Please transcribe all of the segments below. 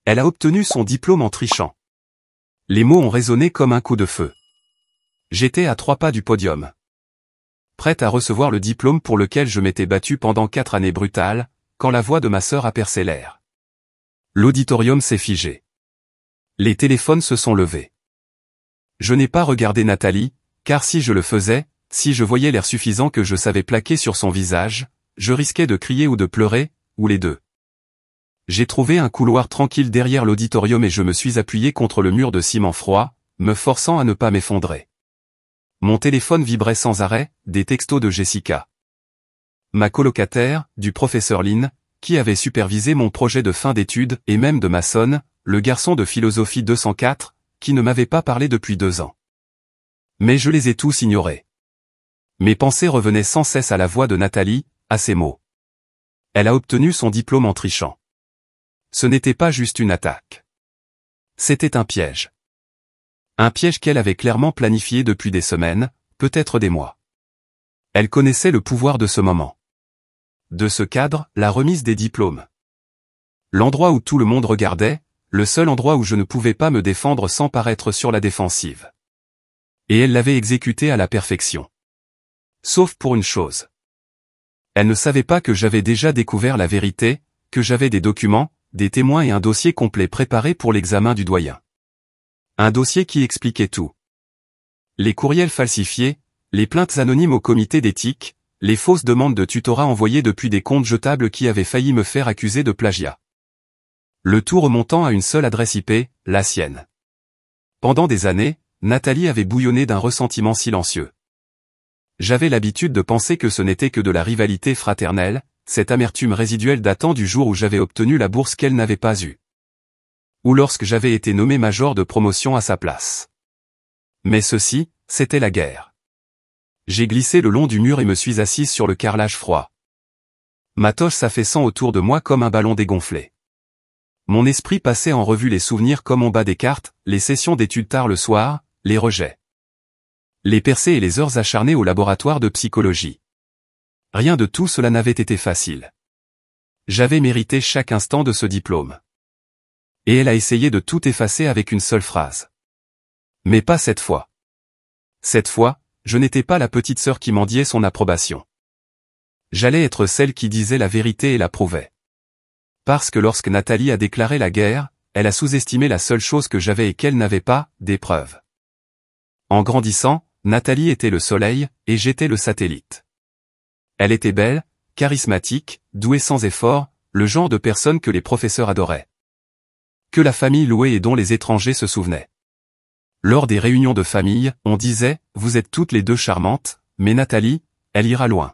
Elle a obtenu son diplôme en trichant. Les mots ont résonné comme un coup de feu. J'étais à 3 pas du podium. Prête à recevoir le diplôme pour lequel je m'étais battue pendant 4 années brutales, quand la voix de ma sœur a percé l'air. L'auditorium s'est figé. Les téléphones se sont levés. Je n'ai pas regardé Nathalie, car si je le faisais, si je voyais l'air suffisant que je savais plaquer sur son visage, je risquais de crier ou de pleurer, ou les deux. J'ai trouvé un couloir tranquille derrière l'auditorium et je me suis appuyé contre le mur de ciment froid, me forçant à ne pas m'effondrer. Mon téléphone vibrait sans arrêt, des textos de Jessica. Ma colocataire, du professeur Lynn, qui avait supervisé mon projet de fin d'études, et même de Mason, le garçon de philosophie 204, qui ne m'avait pas parlé depuis 2 ans. Mais je les ai tous ignorés. Mes pensées revenaient sans cesse à la voix de Nathalie, à ces mots. Elle a obtenu son diplôme en trichant. Ce n'était pas juste une attaque. C'était un piège. Un piège qu'elle avait clairement planifié depuis des semaines, peut-être des mois. Elle connaissait le pouvoir de ce moment. De ce cadre, la remise des diplômes. L'endroit où tout le monde regardait, le seul endroit où je ne pouvais pas me défendre sans paraître sur la défensive. Et elle l'avait exécuté à la perfection. Sauf pour une chose. Elle ne savait pas que j'avais déjà découvert la vérité, que j'avais des documents, des témoins et un dossier complet préparé pour l'examen du doyen. Un dossier qui expliquait tout. Les courriels falsifiés, les plaintes anonymes au comité d'éthique, les fausses demandes de tutorat envoyées depuis des comptes jetables qui avaient failli me faire accuser de plagiat. Le tout remontant à une seule adresse IP, la sienne. Pendant des années, Nathalie avait bouillonné d'un ressentiment silencieux. J'avais l'habitude de penser que ce n'était que de la rivalité fraternelle, cette amertume résiduelle datant du jour où j'avais obtenu la bourse qu'elle n'avait pas eue. Ou lorsque j'avais été nommé major de promotion à sa place. Mais ceci, c'était la guerre. J'ai glissé le long du mur et me suis assise sur le carrelage froid. Ma toche s'affaissant autour de moi comme un ballon dégonflé. Mon esprit passait en revue les souvenirs comme on bat des cartes, les sessions d'études tard le soir, les rejets. Les percées et les heures acharnées au laboratoire de psychologie. Rien de tout cela n'avait été facile. J'avais mérité chaque instant de ce diplôme. Et elle a essayé de tout effacer avec une seule phrase. Mais pas cette fois. Cette fois, je n'étais pas la petite sœur qui mendiait son approbation. J'allais être celle qui disait la vérité et la prouvait. Parce que lorsque Nathalie a déclaré la guerre, elle a sous-estimé la seule chose que j'avais et qu'elle n'avait pas, des preuves. En grandissant, Nathalie était le soleil, et j'étais le satellite. Elle était belle, charismatique, douée sans effort, le genre de personne que les professeurs adoraient. Que la famille louait et dont les étrangers se souvenaient. Lors des réunions de famille, on disait, vous êtes toutes les deux charmantes, mais Nathalie, elle ira loin.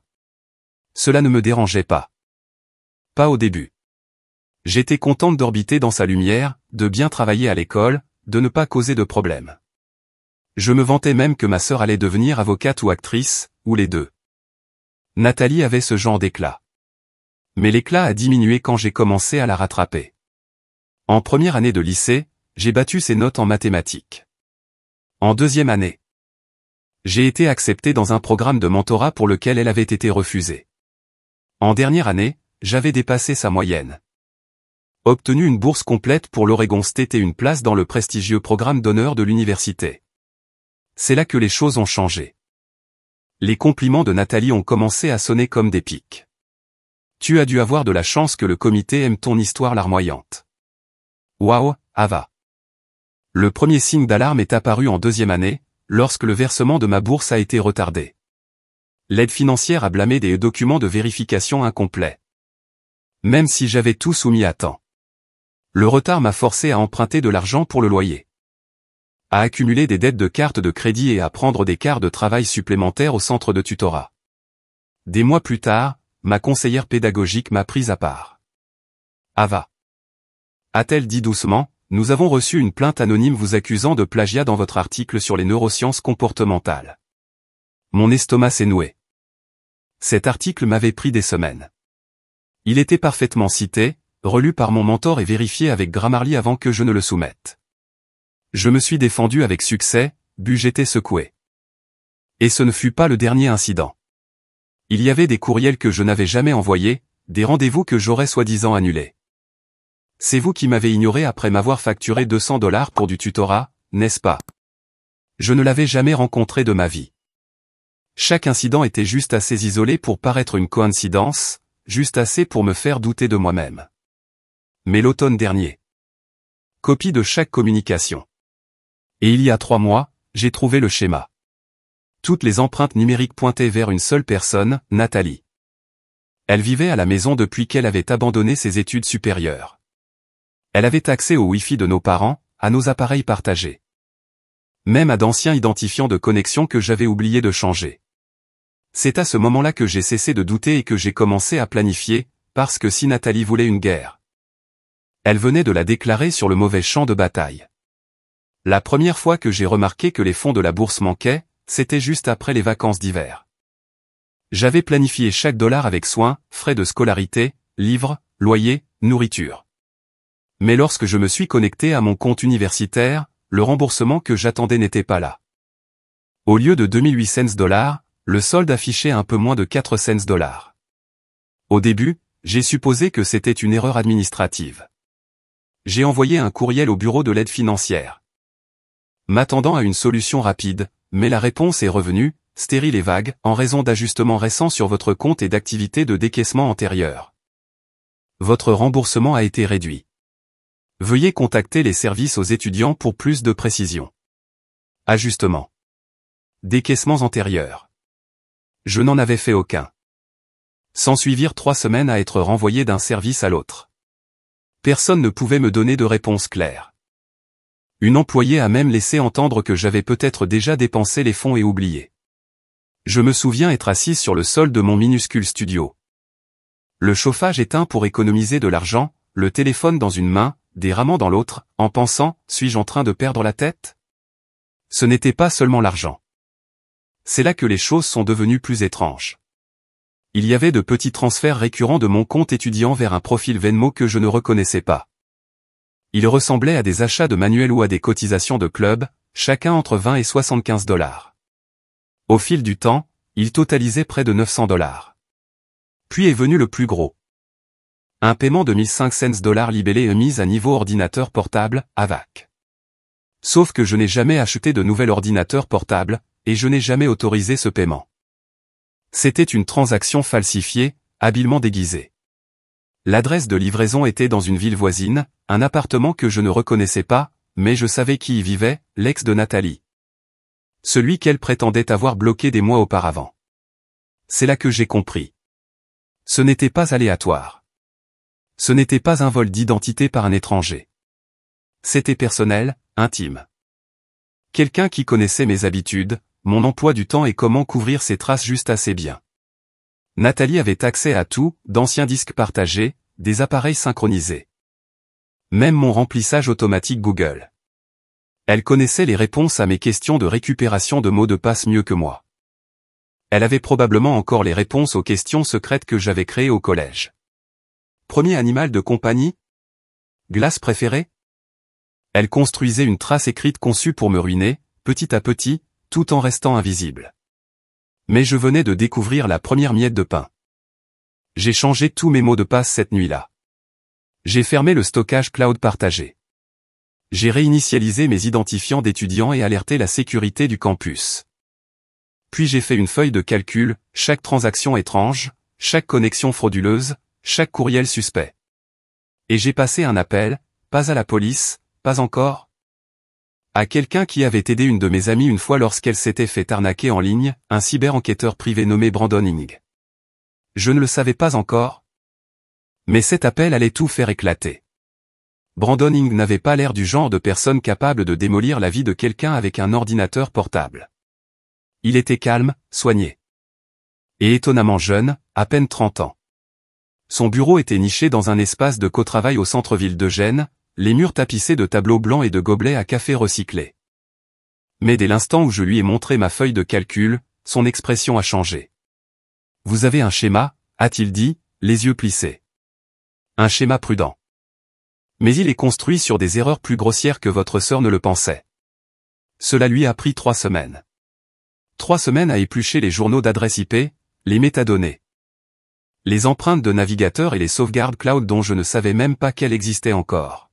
Cela ne me dérangeait pas. Pas au début. J'étais contente d'orbiter dans sa lumière, de bien travailler à l'école, de ne pas causer de problèmes. Je me vantais même que ma sœur allait devenir avocate ou actrice, ou les deux. Nathalie avait ce genre d'éclat. Mais l'éclat a diminué quand j'ai commencé à la rattraper. En première année de lycée, j'ai battu ses notes en mathématiques. En deuxième année, j'ai été accepté dans un programme de mentorat pour lequel elle avait été refusée. En dernière année, j'avais dépassé sa moyenne. Obtenu une bourse complète pour l'Oregon State et une place dans le prestigieux programme d'honneur de l'université. C'est là que les choses ont changé. Les compliments de Nathalie ont commencé à sonner comme des pics. Tu as dû avoir de la chance que le comité aime ton histoire larmoyante. Waouh, Ava. Le premier signe d'alarme est apparu en deuxième année, lorsque le versement de ma bourse a été retardé. L'aide financière a blâmé des documents de vérification incomplets. Même si j'avais tout soumis à temps. Le retard m'a forcé à emprunter de l'argent pour le loyer. À accumuler des dettes de cartes de crédit et à prendre des quarts de travail supplémentaires au centre de tutorat. Des mois plus tard, ma conseillère pédagogique m'a prise à part. Ava. A-t-elle dit doucement, nous avons reçu une plainte anonyme vous accusant de plagiat dans votre article sur les neurosciences comportementales. Mon estomac s'est noué. Cet article m'avait pris des semaines. Il était parfaitement cité, relu par mon mentor et vérifié avec Grammarly avant que je ne le soumette. Je me suis défendu avec succès, j'étais secoué. Et ce ne fut pas le dernier incident. Il y avait des courriels que je n'avais jamais envoyés, des rendez-vous que j'aurais soi-disant annulés. C'est vous qui m'avez ignoré après m'avoir facturé 200 $ pour du tutorat, n'est-ce pas? Je ne l'avais jamais rencontré de ma vie. Chaque incident était juste assez isolé pour paraître une coïncidence, juste assez pour me faire douter de moi-même. Mais l'automne dernier. Copie de chaque communication. Et il y a 3 mois, j'ai trouvé le schéma. Toutes les empreintes numériques pointaient vers une seule personne, Nathalie. Elle vivait à la maison depuis qu'elle avait abandonné ses études supérieures. Elle avait accès au Wi-Fi de nos parents, à nos appareils partagés. Même à d'anciens identifiants de connexion que j'avais oublié de changer. C'est à ce moment-là que j'ai cessé de douter et que j'ai commencé à planifier, parce que si Nathalie voulait une guerre, elle venait de la déclarer sur le mauvais champ de bataille. La première fois que j'ai remarqué que les fonds de la bourse manquaient, c'était juste après les vacances d'hiver. J'avais planifié chaque dollar avec soin, frais de scolarité, livres, loyer, nourriture. Mais lorsque je me suis connecté à mon compte universitaire, le remboursement que j'attendais n'était pas là. Au lieu de 2800 $, le solde affichait un peu moins de 400 $. Au début, j'ai supposé que c'était une erreur administrative. J'ai envoyé un courriel au bureau de l'aide financière, m'attendant à une solution rapide, mais la réponse est revenue, stérile et vague, en raison d'ajustements récents sur votre compte et d'activités de décaissement antérieures. Votre remboursement a été réduit. Veuillez contacter les services aux étudiants pour plus de précision. Ajustement. Décaissements antérieurs. Je n'en avais fait aucun. S'ensuivirent 3 semaines à être renvoyé d'un service à l'autre. Personne ne pouvait me donner de réponse claire. Une employée a même laissé entendre que j'avais peut-être déjà dépensé les fonds et oublié. Je me souviens être assise sur le sol de mon minuscule studio. Le chauffage éteint pour économiser de l'argent, le téléphone dans une main, des rameaux dans l'autre, en pensant, suis-je en train de perdre la tête? Ce n'était pas seulement l'argent. C'est là que les choses sont devenues plus étranges. Il y avait de petits transferts récurrents de mon compte étudiant vers un profil Venmo que je ne reconnaissais pas. Ils ressemblaient à des achats de manuels ou à des cotisations de club, chacun entre 20 et 75 $. Au fil du temps, ils totalisaient près de 900 $. Puis est venu le plus gros. Un paiement de 1500 $ libellé et mis à niveau ordinateur portable, AVAC. Sauf que je n'ai jamais acheté de nouvel ordinateur portable, et je n'ai jamais autorisé ce paiement. C'était une transaction falsifiée, habilement déguisée. L'adresse de livraison était dans une ville voisine, un appartement que je ne reconnaissais pas, mais je savais qui y vivait, l'ex de Nathalie. Celui qu'elle prétendait avoir bloqué des mois auparavant. C'est là que j'ai compris. Ce n'était pas aléatoire. Ce n'était pas un vol d'identité par un étranger. C'était personnel, intime. Quelqu'un qui connaissait mes habitudes, mon emploi du temps et comment couvrir ces traces juste assez bien. Nathalie avait accès à tout, d'anciens disques partagés, des appareils synchronisés. Même mon remplissage automatique Google. Elle connaissait les réponses à mes questions de récupération de mots de passe mieux que moi. Elle avait probablement encore les réponses aux questions secrètes que j'avais créées au collège. Premier animal de compagnie? Glace préférée? Elle construisait une trace écrite conçue pour me ruiner, petit à petit, tout en restant invisible. Mais je venais de découvrir la première miette de pain. J'ai changé tous mes mots de passe cette nuit-là. J'ai fermé le stockage cloud partagé. J'ai réinitialisé mes identifiants d'étudiants et alerté la sécurité du campus. Puis j'ai fait une feuille de calcul, chaque transaction étrange, chaque connexion frauduleuse, chaque courriel suspect. Et j'ai passé un appel, pas à la police, pas encore. À quelqu'un qui avait aidé une de mes amies une fois lorsqu'elle s'était fait arnaquer en ligne, un cyber-enquêteur privé nommé Brandon Ing. Je ne le savais pas encore. Mais cet appel allait tout faire éclater. Brandon Ing n'avait pas l'air du genre de personne capable de démolir la vie de quelqu'un avec un ordinateur portable. Il était calme, soigné. Et étonnamment jeune, à peine 30 ans. Son bureau était niché dans un espace de co-travail au centre-ville de Gênes, les murs tapissés de tableaux blancs et de gobelets à café recyclés. Mais dès l'instant où je lui ai montré ma feuille de calcul, son expression a changé. « Vous avez un schéma ?» a-t-il dit, les yeux plissés. Un schéma prudent. Mais il est construit sur des erreurs plus grossières que votre sœur ne le pensait. Cela lui a pris 3 semaines. 3 semaines à éplucher les journaux d'adresse IP, les métadonnées. Les empreintes de navigateur et les sauvegardes cloud dont je ne savais même pas qu'elles existaient encore.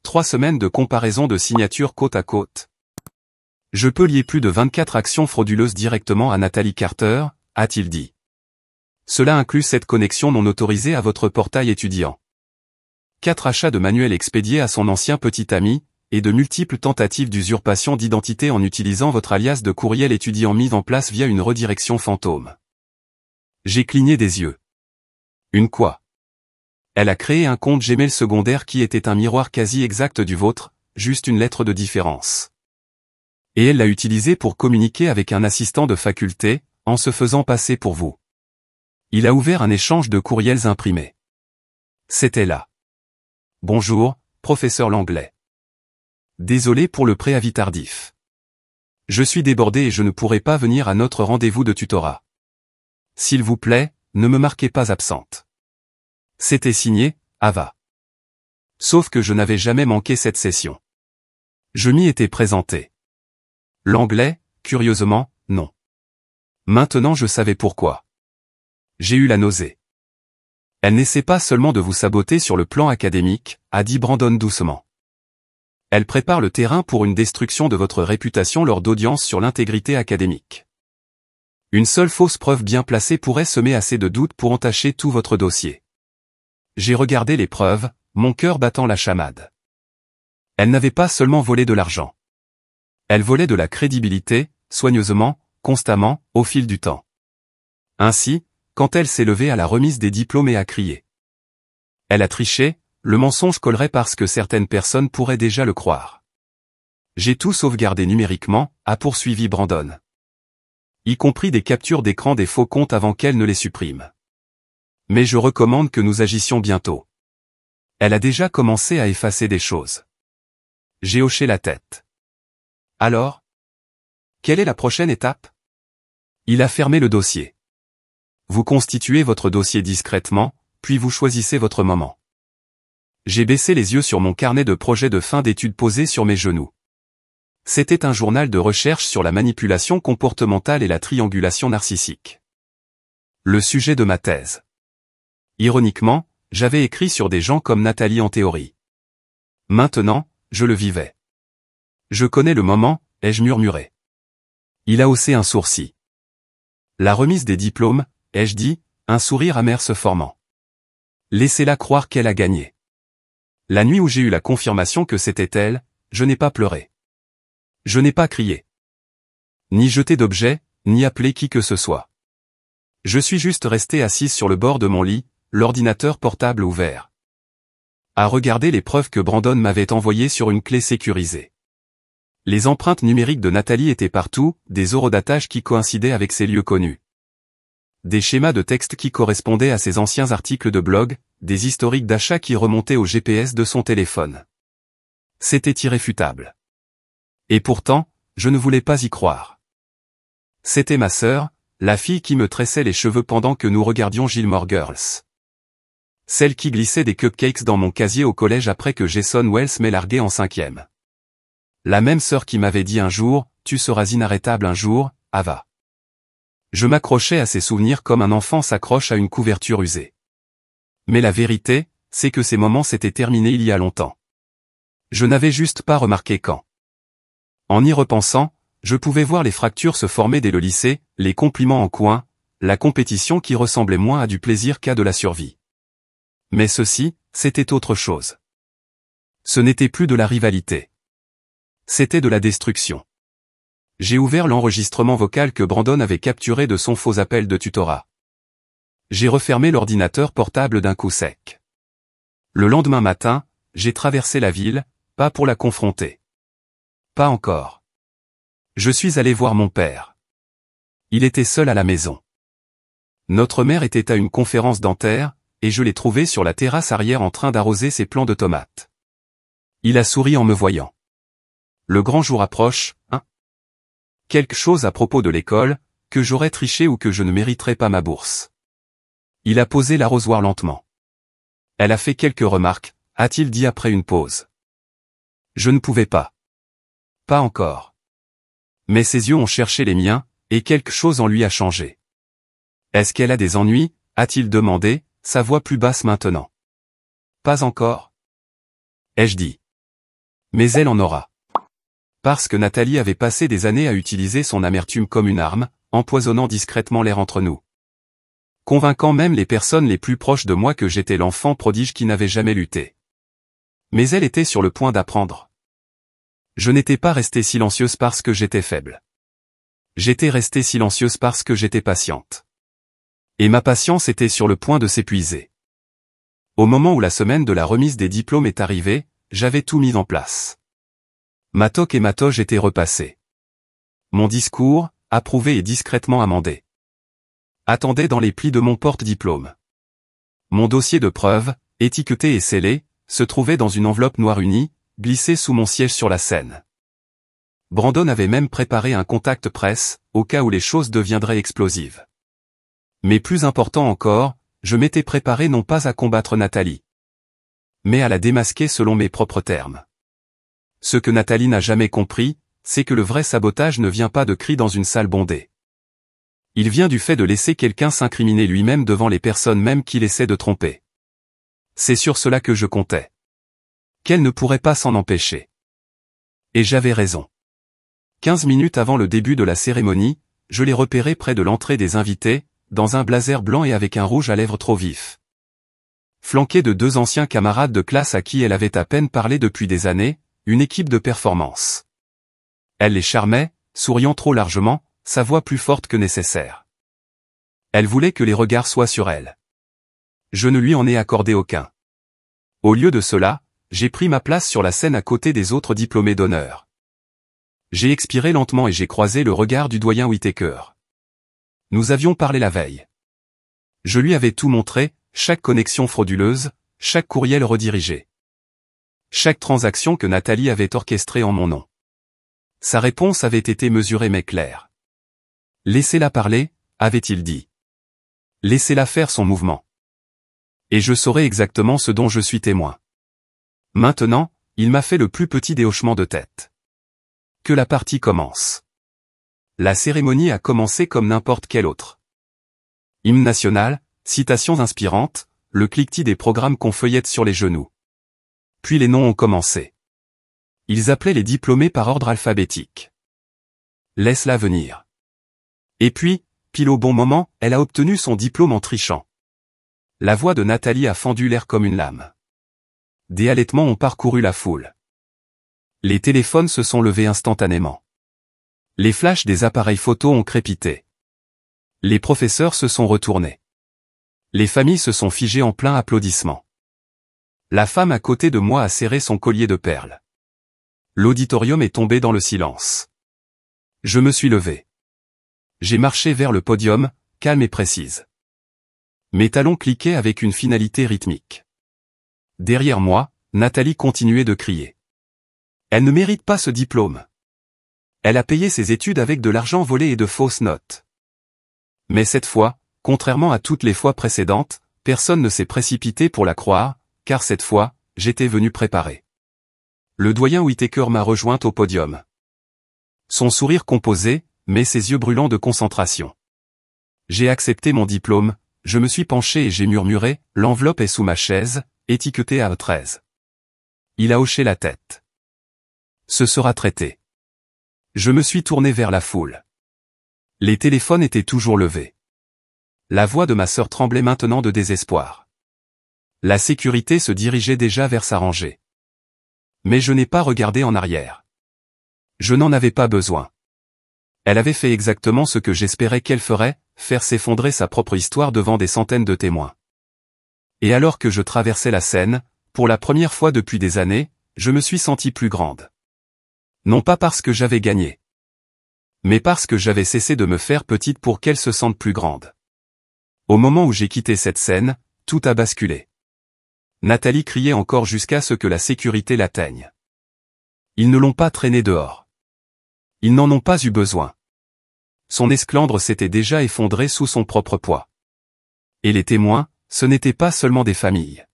3 semaines de comparaison de signatures côte à côte. Je peux lier plus de 24 actions frauduleuses directement à Nathalie Carter, a-t-il dit. Cela inclut cette connexion non autorisée à votre portail étudiant. 4 achats de manuels expédiés à son ancien petit ami, et de multiples tentatives d'usurpation d'identité en utilisant votre alias de courriel étudiant mis en place via une redirection fantôme. J'ai cligné des yeux. Une quoi? Elle a créé un compte Gmail secondaire qui était un miroir quasi exact du vôtre, juste une lettre de différence. Et elle l'a utilisé pour communiquer avec un assistant de faculté, en se faisant passer pour vous. Il a ouvert un échange de courriels imprimés. C'était là. Bonjour, professeur Langlais. Désolé pour le préavis tardif. Je suis débordé et je ne pourrai pas venir à notre rendez-vous de tutorat. S'il vous plaît, ne me marquez pas absente. C'était signé, Ava. Sauf que je n'avais jamais manqué cette session. Je m'y étais présenté. L'anglais, curieusement, non. Maintenant je savais pourquoi. J'ai eu la nausée. Elle n'essaie pas seulement de vous saboter sur le plan académique, a dit Brandon doucement. Elle prépare le terrain pour une destruction de votre réputation lors d'audiences sur l'intégrité académique. Une seule fausse preuve bien placée pourrait semer assez de doutes pour entacher tout votre dossier. J'ai regardé les preuves, mon cœur battant la chamade. Elle n'avait pas seulement volé de l'argent. Elle volait de la crédibilité, soigneusement, constamment, au fil du temps. Ainsi, quand elle s'est levée à la remise des diplômes et a crié. Elle a triché, le mensonge collerait parce que certaines personnes pourraient déjà le croire. J'ai tout sauvegardé numériquement, a poursuivi Brandon. Y compris des captures d'écran des faux comptes avant qu'elle ne les supprime. Mais je recommande que nous agissions bientôt. Elle a déjà commencé à effacer des choses. J'ai hoché la tête. Alors? Quelle est la prochaine étape? Il a fermé le dossier. Vous constituez votre dossier discrètement, puis vous choisissez votre moment. J'ai baissé les yeux sur mon carnet de projet de fin d'études posé sur mes genoux. C'était un journal de recherche sur la manipulation comportementale et la triangulation narcissique. Le sujet de ma thèse. Ironiquement, j'avais écrit sur des gens comme Nathalie en théorie. Maintenant, je le vivais. Je connais le moment, ai-je murmuré. Il a haussé un sourcil. La remise des diplômes, ai-je dit, un sourire amer se formant. Laissez-la croire qu'elle a gagné. La nuit où j'ai eu la confirmation que c'était elle, je n'ai pas pleuré. Je n'ai pas crié. Ni jeté d'objets, ni appelé qui que ce soit. Je suis juste resté assise sur le bord de mon lit, l'ordinateur portable ouvert. À regarder les preuves que Brandon m'avait envoyées sur une clé sécurisée. Les empreintes numériques de Nathalie étaient partout, des horodatages qui coïncidaient avec ses lieux connus. Des schémas de texte qui correspondaient à ses anciens articles de blog, des historiques d'achat qui remontaient au GPS de son téléphone. C'était irréfutable. Et pourtant, je ne voulais pas y croire. C'était ma sœur, la fille qui me tressait les cheveux pendant que nous regardions Gilmore Girls. Celle qui glissait des cupcakes dans mon casier au collège après que Jason Wells m'ait largué en 5e. La même sœur qui m'avait dit un jour, tu seras inarrêtable un jour, Ava. Je m'accrochais à ces souvenirs comme un enfant s'accroche à une couverture usée. Mais la vérité, c'est que ces moments s'étaient terminés il y a longtemps. Je n'avais juste pas remarqué quand. En y repensant, je pouvais voir les fractures se former dès le lycée, les compliments en coin, la compétition qui ressemblait moins à du plaisir qu'à de la survie. Mais ceci, c'était autre chose. Ce n'était plus de la rivalité. C'était de la destruction. J'ai ouvert l'enregistrement vocal que Brandon avait capturé de son faux appel de tutorat. J'ai refermé l'ordinateur portable d'un coup sec. Le lendemain matin, j'ai traversé la ville, pas pour la confronter. Pas encore. Je suis allé voir mon père. Il était seul à la maison. Notre mère était à une conférence dentaire, et je l'ai trouvé sur la terrasse arrière en train d'arroser ses plants de tomates. Il a souri en me voyant. Le grand jour approche, hein? Quelque chose à propos de l'école, que j'aurais triché ou que je ne mériterais pas ma bourse. Il a posé l'arrosoir lentement. Elle a fait quelques remarques, a-t-il dit après une pause. Je ne pouvais pas. Pas encore. Mais ses yeux ont cherché les miens, et quelque chose en lui a changé. Est-ce qu'elle a des ennuis, a-t-il demandé, sa voix plus basse maintenant. Pas encore. Ai-je dit. Mais elle en aura. Parce que Nathalie avait passé des années à utiliser son amertume comme une arme, empoisonnant discrètement l'air entre nous. Convainquant même les personnes les plus proches de moi que j'étais l'enfant prodige qui n'avait jamais lutté. Mais elle était sur le point d'apprendre. Je n'étais pas restée silencieuse parce que j'étais faible. J'étais restée silencieuse parce que j'étais patiente. Et ma patience était sur le point de s'épuiser. Au moment où la semaine de la remise des diplômes est arrivée, j'avais tout mis en place. Ma toque et ma toge étaient repassées. Mon discours, approuvé et discrètement amendé, attendait dans les plis de mon porte-diplôme. Mon dossier de preuves, étiqueté et scellé, se trouvait dans une enveloppe noire unie, glissée sous mon siège sur la scène. Brandon avait même préparé un contact presse, au cas où les choses deviendraient explosives. Mais plus important encore, je m'étais préparé non pas à combattre Nathalie, mais à la démasquer selon mes propres termes. Ce que Nathalie n'a jamais compris, c'est que le vrai sabotage ne vient pas de cris dans une salle bondée. Il vient du fait de laisser quelqu'un s'incriminer lui-même devant les personnes même qu'il essaie de tromper. C'est sur cela que je comptais. Qu'elle ne pourrait pas s'en empêcher. Et j'avais raison. 15 minutes avant le début de la cérémonie, je l'ai repérée près de l'entrée des invités, dans un blazer blanc et avec un rouge à lèvres trop vif. Flanquée de 2 anciens camarades de classe à qui elle avait à peine parlé depuis des années, une équipe de performance. Elle les charmait, souriant trop largement, sa voix plus forte que nécessaire. Elle voulait que les regards soient sur elle. Je ne lui en ai accordé aucun. Au lieu de cela, j'ai pris ma place sur la scène à côté des autres diplômés d'honneur. J'ai expiré lentement et j'ai croisé le regard du doyen Whittaker. Nous avions parlé la veille. Je lui avais tout montré, chaque connexion frauduleuse, chaque courriel redirigé. Chaque transaction que Nathalie avait orchestrée en mon nom. Sa réponse avait été mesurée mais claire. Laissez-la parler, avait-il dit. Laissez-la faire son mouvement. Et je saurai exactement ce dont je suis témoin. Maintenant, il m'a fait le plus petit des hochements de tête. Que la partie commence. La cérémonie a commencé comme n'importe quelle autre. Hymne national, citations inspirantes, le cliquetis des programmes qu'on feuillette sur les genoux. Puis les noms ont commencé. Ils appelaient les diplômés par ordre alphabétique. Laisse-la venir. Et puis, pile au bon moment, elle a obtenu son diplôme en trichant. La voix de Nathalie a fendu l'air comme une lame. Des halètements ont parcouru la foule. Les téléphones se sont levés instantanément. Les flashs des appareils photo ont crépité. Les professeurs se sont retournés. Les familles se sont figées en plein applaudissement. La femme à côté de moi a serré son collier de perles. L'auditorium est tombé dans le silence. Je me suis levé. J'ai marché vers le podium, calme et précise. Mes talons cliquaient avec une finalité rythmique. Derrière moi, Nathalie continuait de crier. Elle ne mérite pas ce diplôme. Elle a payé ses études avec de l'argent volé et de fausses notes. Mais cette fois, contrairement à toutes les fois précédentes, personne ne s'est précipité pour la croire, car cette fois, j'étais venu préparer. Le doyen Whittaker m'a rejointe au podium. Son sourire composé, mais ses yeux brûlants de concentration. J'ai accepté mon diplôme, je me suis penché et j'ai murmuré, l'enveloppe est sous ma chaise, étiquetée à 13. Il a hoché la tête. Ce sera traité. Je me suis tourné vers la foule. Les téléphones étaient toujours levés. La voix de ma sœur tremblait maintenant de désespoir. La sécurité se dirigeait déjà vers sa rangée. Mais je n'ai pas regardé en arrière. Je n'en avais pas besoin. Elle avait fait exactement ce que j'espérais qu'elle ferait, faire s'effondrer sa propre histoire devant des centaines de témoins. Et alors que je traversais la scène, pour la première fois depuis des années, je me suis sentie plus grande. Non pas parce que j'avais gagné, mais parce que j'avais cessé de me faire petite pour qu'elle se sente plus grande. Au moment où j'ai quitté cette scène, tout a basculé. Nathalie criait encore jusqu'à ce que la sécurité l'atteigne. Ils ne l'ont pas traînée dehors. Ils n'en ont pas eu besoin. Son esclandre s'était déjà effondré sous son propre poids. Et les témoins, ce n'étaient pas seulement des familles.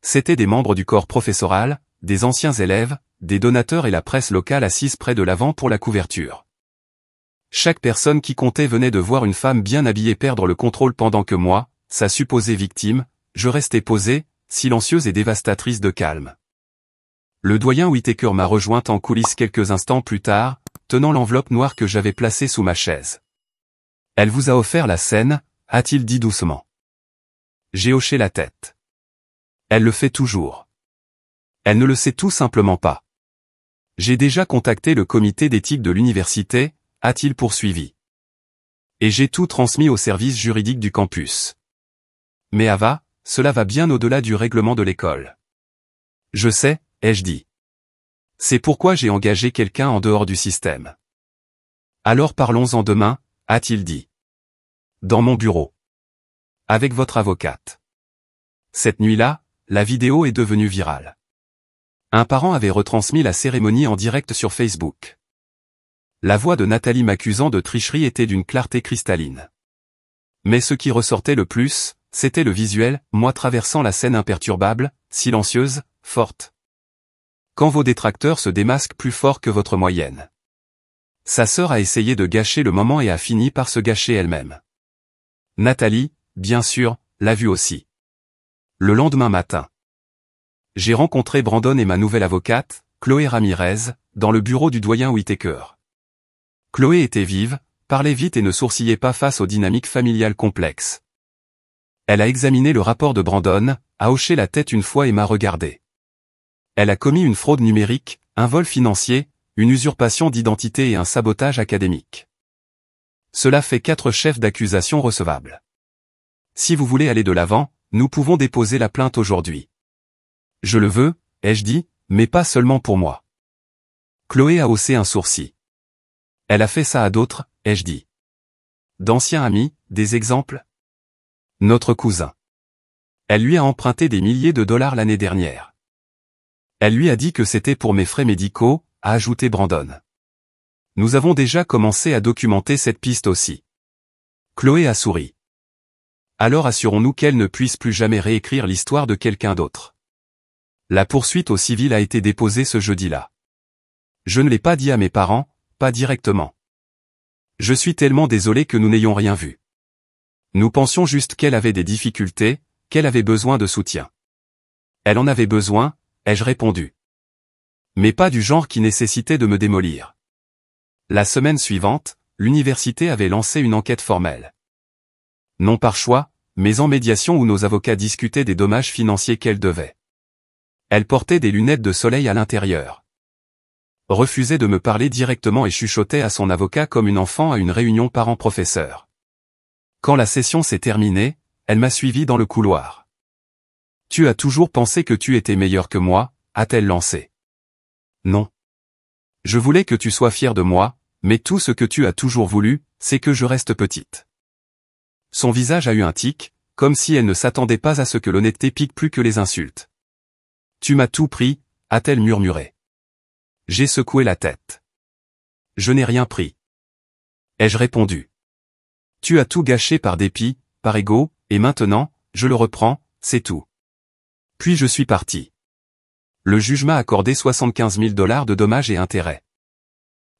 C'étaient des membres du corps professoral, des anciens élèves, des donateurs et la presse locale assise près de l'avant pour la couverture. Chaque personne qui comptait venait de voir une femme bien habillée perdre le contrôle pendant que moi, sa supposée victime, je restais posée, silencieuse et dévastatrice de calme. Le doyen Whittaker m'a rejointe en coulisses quelques instants plus tard, tenant l'enveloppe noire que j'avais placée sous ma chaise. « Elle vous a offert la scène ?» a-t-il dit doucement. J'ai hoché la tête. Elle le fait toujours. Elle ne le sait tout simplement pas. J'ai déjà contacté le comité d'éthique de l'université, a-t-il poursuivi. Et j'ai tout transmis au service juridique du campus. Mais Ava, cela va bien au-delà du règlement de l'école. Je sais, ai-je dit. C'est pourquoi j'ai engagé quelqu'un en dehors du système. Alors parlons-en demain, a-t-il dit. Dans mon bureau. Avec votre avocate. Cette nuit-là, la vidéo est devenue virale. Un parent avait retransmis la cérémonie en direct sur Facebook. La voix de Nathalie m'accusant de tricherie était d'une clarté cristalline. Mais ce qui ressortait le plus, c'était le visuel, moi traversant la scène imperturbable, silencieuse, forte. Quand vos détracteurs se démasquent plus fort que votre moyenne. Sa sœur a essayé de gâcher le moment et a fini par se gâcher elle-même. Nathalie, bien sûr, l'a vu aussi. Le lendemain matin. J'ai rencontré Brandon et ma nouvelle avocate, Chloé Ramirez, dans le bureau du doyen Whittaker. Chloé était vive, parlait vite et ne sourcillait pas face aux dynamiques familiales complexes. Elle a examiné le rapport de Brandon, a hoché la tête une fois et m'a regardé. Elle a commis une fraude numérique, un vol financier, une usurpation d'identité et un sabotage académique. Cela fait 4 chefs d'accusation recevables. Si vous voulez aller de l'avant, nous pouvons déposer la plainte aujourd'hui. Je le veux, ai-je dit, mais pas seulement pour moi. Chloé a haussé un sourcil. Elle a fait ça à d'autres, ai-je dit. D'anciens amis, des exemples? Notre cousin. Elle lui a emprunté des milliers de dollars l'année dernière. Elle lui a dit que c'était pour mes frais médicaux, a ajouté Brandon. Nous avons déjà commencé à documenter cette piste aussi. Chloé a souri. Alors assurons-nous qu'elle ne puisse plus jamais réécrire l'histoire de quelqu'un d'autre. La poursuite au civil a été déposée ce jeudi-là. Je ne l'ai pas dit à mes parents, pas directement. Je suis tellement désolé que nous n'ayons rien vu. Nous pensions juste qu'elle avait des difficultés, qu'elle avait besoin de soutien. Elle en avait besoin, ai-je répondu. Mais pas du genre qui nécessitait de me démolir. La semaine suivante, l'université avait lancé une enquête formelle. Non par choix, mais en médiation où nos avocats discutaient des dommages financiers qu'elle devait. Elle portait des lunettes de soleil à l'intérieur. Refusait de me parler directement et chuchotait à son avocat comme une enfant à une réunion parents-professeurs. Quand la session s'est terminée, elle m'a suivi dans le couloir. « Tu as toujours pensé que tu étais meilleur que moi ?» a-t-elle lancé. « Non. Je voulais que tu sois fier de moi, mais tout ce que tu as toujours voulu, c'est que je reste petite. » Son visage a eu un tic, comme si elle ne s'attendait pas à ce que l'honnêteté pique plus que les insultes. « Tu m'as tout pris » a-t-elle murmuré. J'ai secoué la tête. « Je n'ai rien pris. » ai-je répondu. « Tu as tout gâché par dépit, par ego, et maintenant, je le reprends, c'est tout. » Puis je suis parti. Le juge m'a accordé 75 000 $ de dommages et intérêts.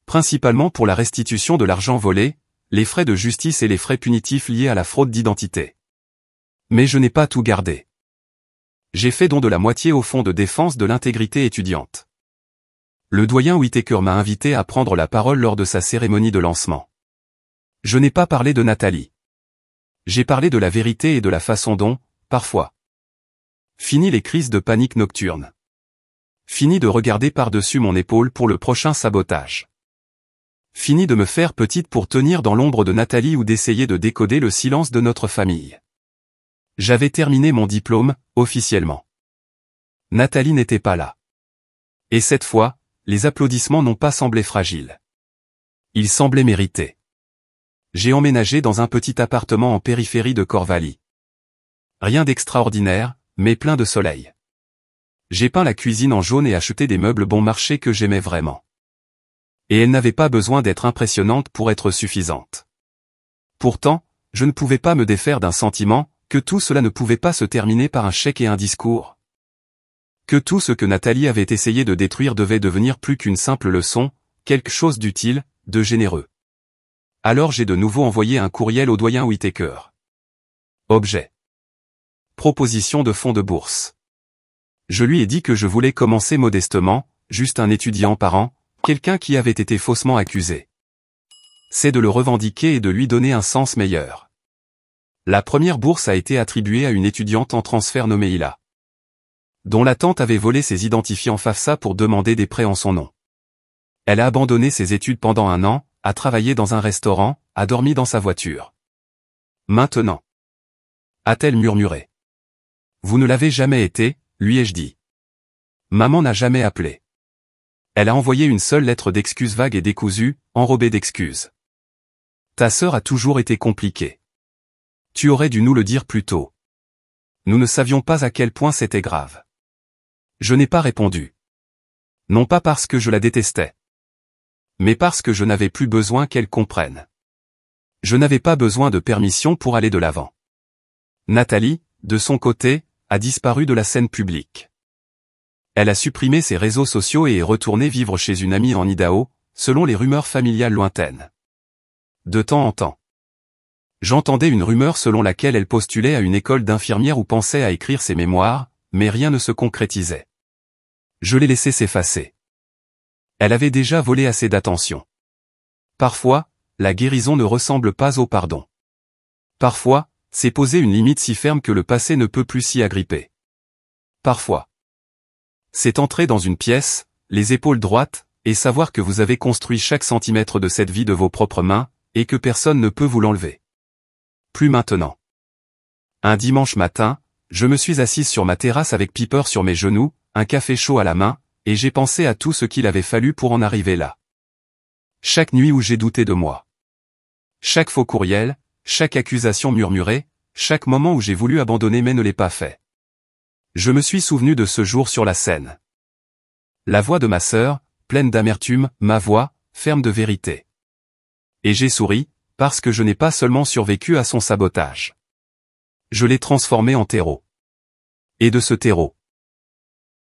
Principalement pour la restitution de l'argent volé, les frais de justice et les frais punitifs liés à la fraude d'identité. Mais je n'ai pas tout gardé. J'ai fait don de la moitié au fonds de défense de l'intégrité étudiante. Le doyen Whittaker m'a invité à prendre la parole lors de sa cérémonie de lancement. Je n'ai pas parlé de Nathalie. J'ai parlé de la vérité et de la façon dont, parfois. Fini les crises de panique nocturne. Fini de regarder par-dessus mon épaule pour le prochain sabotage. Fini de me faire petite pour tenir dans l'ombre de Nathalie ou d'essayer de décoder le silence de notre famille. J'avais terminé mon diplôme, officiellement. Nathalie n'était pas là. Et cette fois, les applaudissements n'ont pas semblé fragiles. Ils semblaient mérités. J'ai emménagé dans un petit appartement en périphérie de Corvalie. Rien d'extraordinaire, mais plein de soleil. J'ai peint la cuisine en jaune et acheté des meubles bon marché que j'aimais vraiment. Et elle n'avait pas besoin d'être impressionnante pour être suffisante. Pourtant, je ne pouvais pas me défaire d'un sentiment, que tout cela ne pouvait pas se terminer par un chèque et un discours. Que tout ce que Nathalie avait essayé de détruire devait devenir plus qu'une simple leçon, quelque chose d'utile, de généreux. Alors j'ai de nouveau envoyé un courriel au doyen Whittaker. Objet. proposition de fonds de bourse. Je lui ai dit que je voulais commencer modestement, juste un étudiant par an, quelqu'un qui avait été faussement accusé. C'est de le revendiquer et de lui donner un sens meilleur. La première bourse a été attribuée à une étudiante en transfert nommée Ila, dont la tante avait volé ses identifiants FAFSA pour demander des prêts en son nom. Elle a abandonné ses études pendant 1 an, a travaillé dans un restaurant, a dormi dans sa voiture. Maintenant, a-t-elle murmuré. Vous ne l'avez jamais été, lui ai-je dit. Maman n'a jamais appelé. Elle a envoyé une seule lettre d'excuse vague et décousue, enrobée d'excuses. Ta sœur a toujours été compliquée. Tu aurais dû nous le dire plus tôt. Nous ne savions pas à quel point c'était grave. Je n'ai pas répondu. Non pas parce que je la détestais, mais parce que je n'avais plus besoin qu'elle comprenne. Je n'avais pas besoin de permission pour aller de l'avant. Nathalie, de son côté, a disparu de la scène publique. Elle a supprimé ses réseaux sociaux et est retournée vivre chez une amie en Idaho, selon les rumeurs familiales lointaines. De temps en temps, j'entendais une rumeur selon laquelle elle postulait à une école d'infirmière ou pensait à écrire ses mémoires, mais rien ne se concrétisait. Je l'ai laissée s'effacer. Elle avait déjà volé assez d'attention. Parfois, la guérison ne ressemble pas au pardon. Parfois, c'est poser une limite si ferme que le passé ne peut plus s'y agripper. Parfois, c'est entrer dans une pièce, les épaules droites, et savoir que vous avez construit chaque centimètre de cette vie de vos propres mains, et que personne ne peut vous l'enlever. Plus maintenant. Un dimanche matin, je me suis assise sur ma terrasse avec Piper sur mes genoux, un café chaud à la main, et j'ai pensé à tout ce qu'il avait fallu pour en arriver là. Chaque nuit où j'ai douté de moi. Chaque faux courriel, chaque accusation murmurée, chaque moment où j'ai voulu abandonner mais ne l'ai pas fait. Je me suis souvenu de ce jour sur la scène. La voix de ma sœur, pleine d'amertume, ma voix, ferme de vérité. Et j'ai souri, parce que je n'ai pas seulement survécu à son sabotage. Je l'ai transformé en terreau. Et de ce terreau,